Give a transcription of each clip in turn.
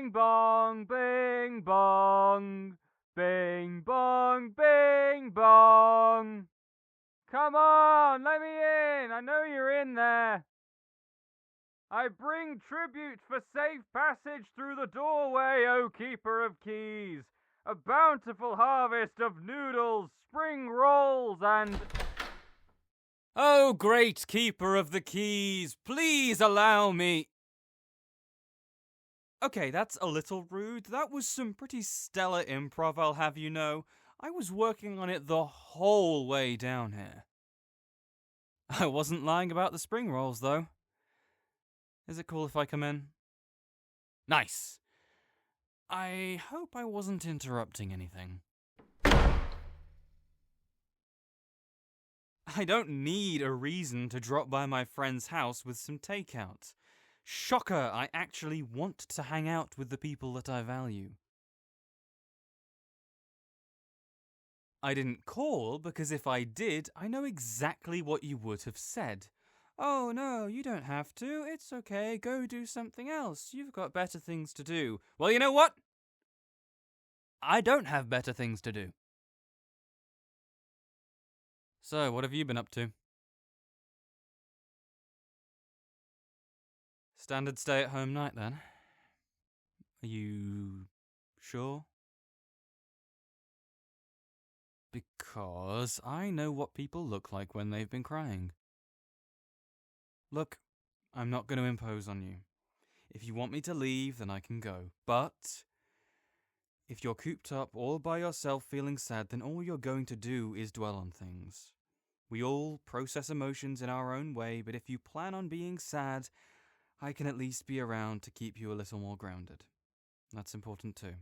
Bing bong, bing bong, bing bong, bing bong. Come on, let me in. I know you're in there. I bring tribute for safe passage through the doorway, O Keeper of Keys. A bountiful harvest of noodles, spring rolls, and... Oh, great Keeper of the Keys, please allow me... Okay, that's a little rude. That was some pretty stellar improv, I'll have you know. I was working on it the whole way down here. I wasn't lying about the spring rolls, though. Is it cool if I come in? Nice. I hope I wasn't interrupting anything. I don't need a reason to drop by my friend's house with some takeout. Shocker, I actually want to hang out with the people that I value. I didn't call because if I did, I know exactly what you would have said. Oh no, you don't have to. It's okay. Go do something else. You've got better things to do. Well, you know what? I don't have better things to do. So, what have you been up to? Standard stay-at-home night, then? Are you sure? Because I know what people look like when they've been crying. Look, I'm not going to impose on you. If you want me to leave, then I can go. But if you're cooped up all by yourself feeling sad, then all you're going to do is dwell on things. We all process emotions in our own way, but if you plan on being sad, I can at least be around to keep you a little more grounded. That's important too.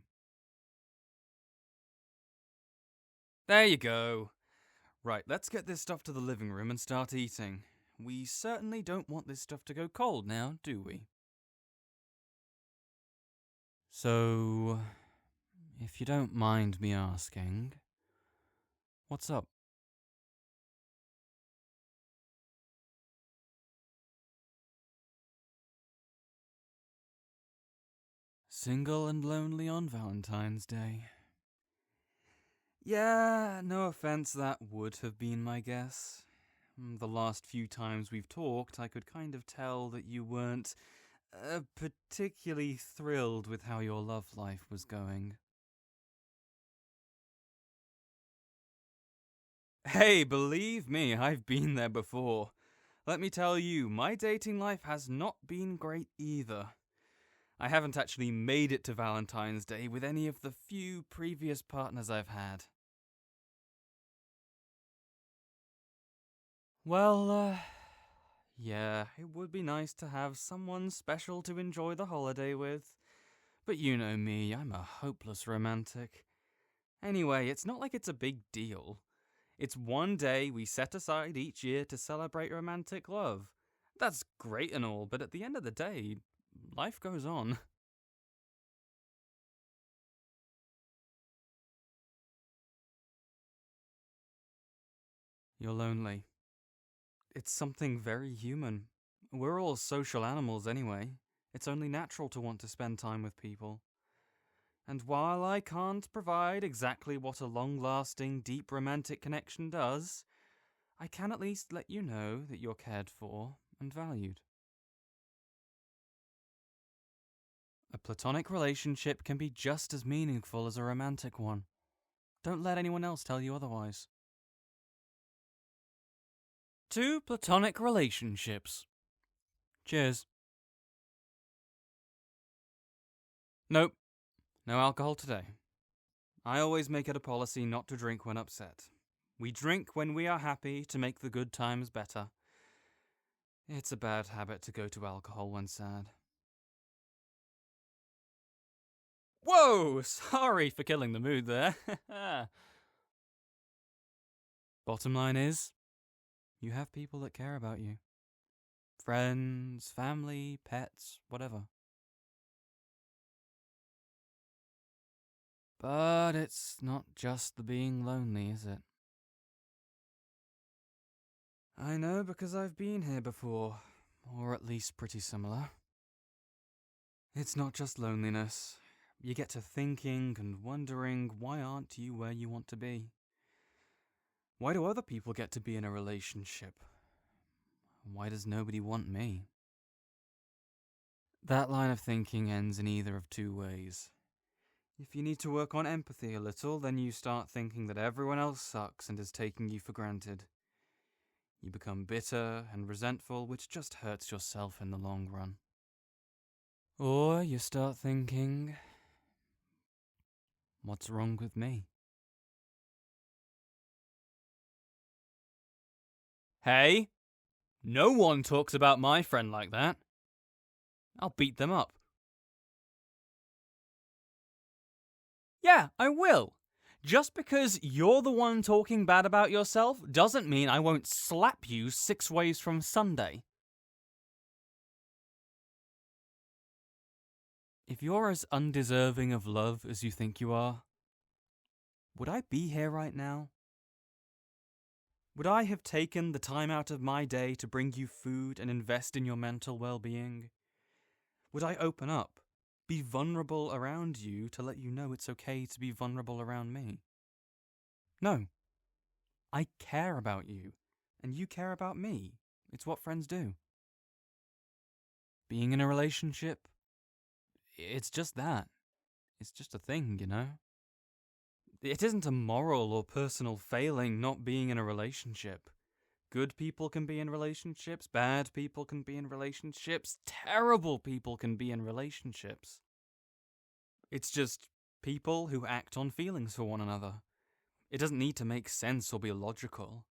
There you go. Right, let's get this stuff to the living room and start eating. We certainly don't want this stuff to go cold now, do we? So, if you don't mind me asking, what's up? Single and lonely on Valentine's Day. Yeah, no offense, that would have been my guess. The last few times we've talked, I could kind of tell that you weren't particularly thrilled with how your love life was going. Hey, believe me, I've been there before. Let me tell you, my dating life has not been great either. I haven't actually made it to Valentine's Day with any of the few previous partners I've had. Well, yeah, it would be nice to have someone special to enjoy the holiday with. But you know me, I'm a hopeless romantic. Anyway, it's not like it's a big deal. It's one day we set aside each year to celebrate romantic love. That's great and all, but at the end of the day, life goes on. You're lonely. It's something very human. We're all social animals anyway. It's only natural to want to spend time with people. And while I can't provide exactly what a long-lasting, deep romantic connection does, I can at least let you know that you're cared for and valued. A platonic relationship can be just as meaningful as a romantic one. Don't let anyone else tell you otherwise. 2 platonic relationships. Cheers. Nope. No alcohol today. I always make it a policy not to drink when upset. We drink when we are happy to make the good times better. It's a bad habit to go to alcohol when sad. Whoa! Sorry for killing the mood there. Bottom line is, you have people that care about you. Friends, family, pets, whatever. But it's not just the being lonely, is it? I know because I've been here before, or at least pretty similar. It's not just loneliness. You get to thinking and wondering, why aren't you where you want to be? Why do other people get to be in a relationship? Why does nobody want me? That line of thinking ends in either of two ways. If you need to work on empathy a little, then you start thinking that everyone else sucks and is taking you for granted. You become bitter and resentful, which just hurts yourself in the long run. Or you start thinking, what's wrong with me? Hey, no one talks about my friend like that. I'll beat them up. Yeah, I will. Just because you're the one talking bad about yourself doesn't mean I won't slap you 6 ways from Sunday. If you're as undeserving of love as you think you are, would I be here right now? Would I have taken the time out of my day to bring you food and invest in your mental well-being? Would I open up, be vulnerable around you to let you know it's okay to be vulnerable around me? No. I care about you, and you care about me. It's what friends do. Being in a relationship, it's just that. It's just a thing, you know? It isn't a moral or personal failing not being in a relationship. Good people can be in relationships, bad people can be in relationships, terrible people can be in relationships. It's just people who act on feelings for one another. It doesn't need to make sense or be logical.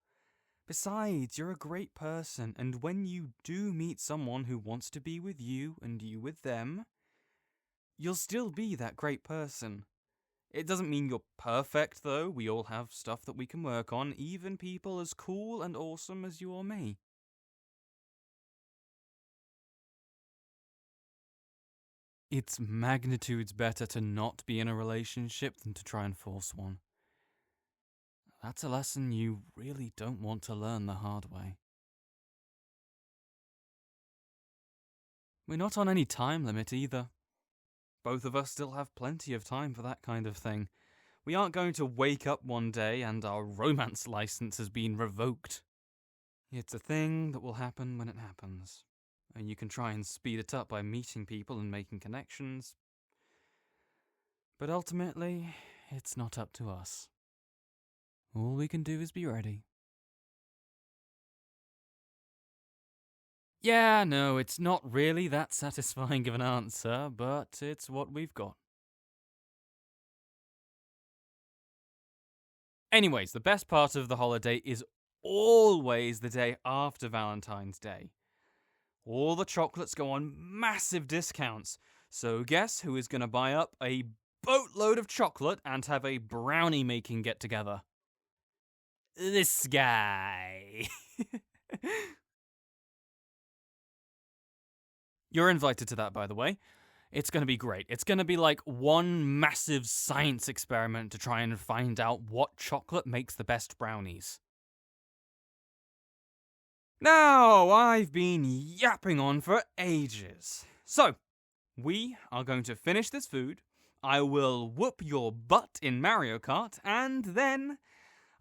Besides, you're a great person, and when you do meet someone who wants to be with you and you with them, you'll still be that great person. It doesn't mean you're perfect, though. We all have stuff that we can work on, even people as cool and awesome as you or me. It's magnitudes better to not be in a relationship than to try and force one. That's a lesson you really don't want to learn the hard way. We're not on any time limit either. Both of us still have plenty of time for that kind of thing. We aren't going to wake up one day and our romance license has been revoked. It's a thing that will happen when it happens. And you can try and speed it up by meeting people and making connections. But ultimately, it's not up to us. All we can do is be ready. Yeah, no, it's not really that satisfying of an answer, but it's what we've got. Anyways, the best part of the holiday is always the day after Valentine's Day. All the chocolates go on massive discounts, so guess who is going to buy up a boatload of chocolate and have a brownie making get-together? This guy. You're invited to that, by the way. It's going to be great. It's going to be like one massive science experiment to try and find out what chocolate makes the best brownies. Now, I've been yapping on for ages. So, we are going to finish this food. I will whoop your butt in Mario Kart, and then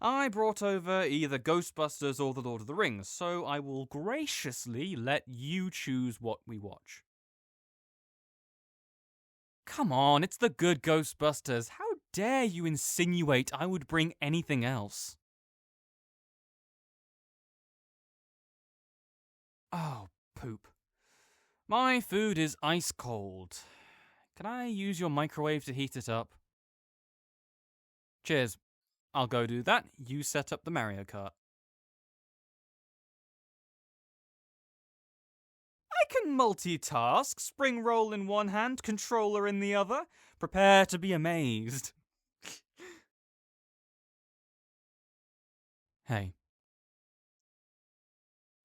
I brought over either Ghostbusters or The Lord of the Rings, so I will graciously let you choose what we watch. Come on, it's the good Ghostbusters. How dare you insinuate I would bring anything else? Oh, poop. My food is ice cold. Can I use your microwave to heat it up? Cheers. I'll go do that. You set up the Mario Kart. I can multitask. Spring roll in one hand, controller in the other. Prepare to be amazed. Hey.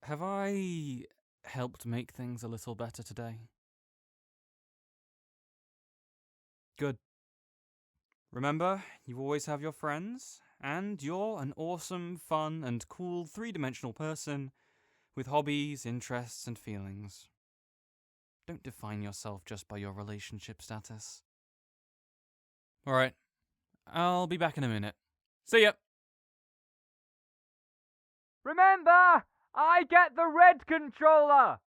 Have I helped make things a little better today? Good. Remember, you always have your friends, and you're an awesome, fun, and cool 3-dimensional person with hobbies, interests, and feelings. Don't define yourself just by your relationship status. Alright, I'll be back in a minute. See ya! Remember, I get the red controller!